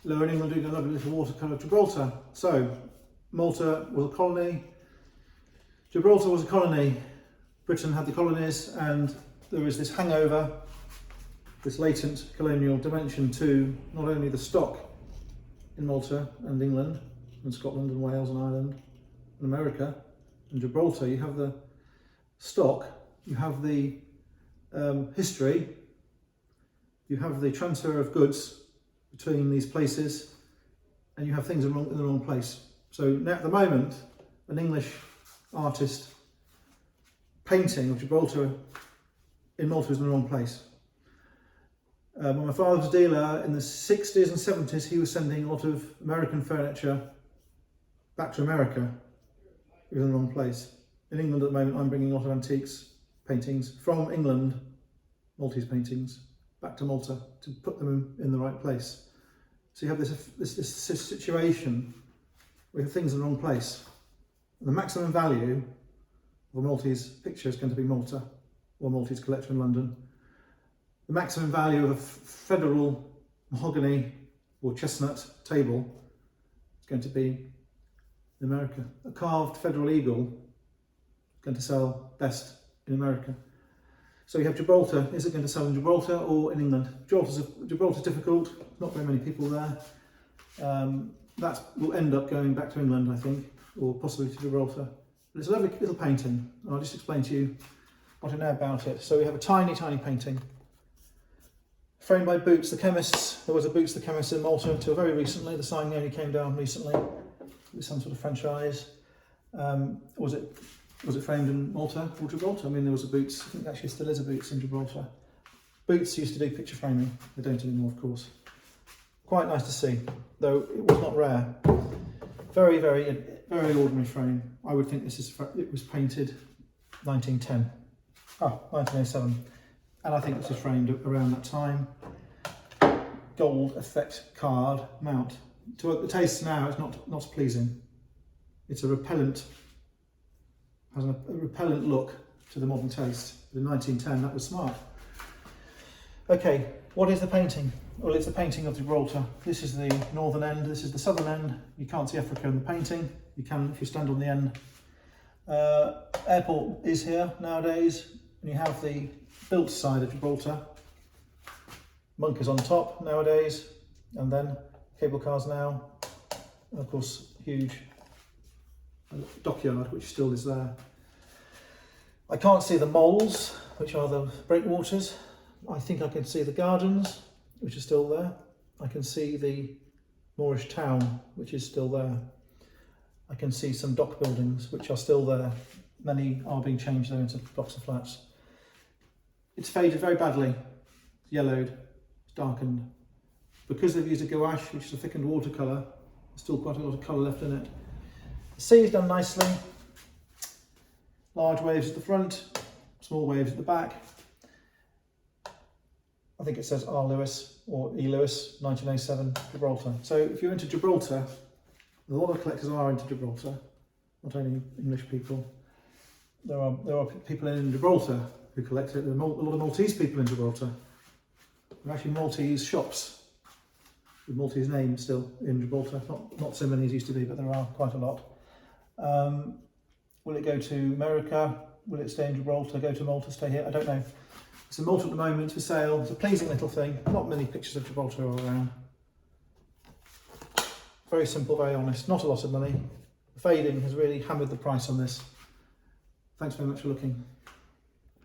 Lower in England doing a lovely little watercolour of Gibraltar. So, Malta was a colony, Gibraltar was a colony, Britain had the colonies, and there was this hangover, this latent colonial dimension to not only the stock in Malta and England and Scotland and Wales and Ireland and America and Gibraltar. You have the stock, you have the history, you have the transfer of goods between these places, and you have things in the wrong place. So now at the moment, an English artist painting of Gibraltar in Malta is in the wrong place. When my father was a dealer in the 60s and 70s, he was sending a lot of American furniture back to America. It was in the wrong place. In England at the moment, I'm bringing a lot of antiques paintings from England, Maltese paintings, back to Malta to put them in the right place. So you have this situation where things in the wrong place. And the maximum value of a Maltese picture is going to be Malta, or a Maltese collection in London. The maximum value of a federal mahogany or chestnut table is going to be in America. A carved federal eagle is going to sell best in America. So you have Gibraltar. Is it going to sell in Gibraltar or in England? Gibraltar's difficult, not very many people there. That will end up going back to England, I think, or possibly to Gibraltar. But it's a lovely little painting. I'll just explain to you what I know about it. So we have a tiny, tiny painting framed by Boots the chemists. There was a Boots the chemist in Malta until very recently. The sign only came down recently with some sort of franchise. Was it framed in Malta or Gibraltar? I mean, there was a Boots. I think actually still is a Boots in Gibraltar. Boots used to do picture framing. They don't anymore, of course. Quite nice to see, though it was not rare. Very, very, very ordinary frame. I would think it was painted 1910. 1907. And I think this was framed around that time. Gold effect card mount. To the taste now, it's not pleasing. It's a repellent, has a repellent look to the modern taste. But in 1910, that was smart. Okay, what is the painting? Well, it's the painting of Gibraltar. This is the northern end, this is the southern end. You can't see Africa in the painting. You can if you stand on the end. Airport is here nowadays, and you have the built side of Gibraltar. Bunkers on top nowadays, and then cable cars now, and of course huge dockyard which still is there. I can't see the moles, which are the breakwaters. I think I can see the gardens, which are still there. I can see the Moorish town, which is still there. I can see some dock buildings, which are still there. Many are being changed though into blocks of flats. It's faded very badly. It's yellowed, it's darkened. Because they've used a gouache, which is a thickened watercolour, there's still quite a lot of colour left in it. The sea is done nicely. Large waves at the front, small waves at the back. I think it says R. Lewis or E. Lewis, 1907, Gibraltar. So if you're into Gibraltar, a lot of collectors are into Gibraltar, not only English people. There are people in Gibraltar who collect it. There are a lot of Maltese people in Gibraltar. There are actually Maltese shops with Maltese names still in Gibraltar. Not so many as used to be, but there are quite a lot. Will it go to America? Will it stay in Gibraltar, go to Malta, stay here? I don't know. It's in Malta at the moment for sale. It's a pleasing little thing. Not many pictures of Gibraltar are around. Very simple, very honest. Not a lot of money. The fading has really hammered the price on this. Thanks very much for looking.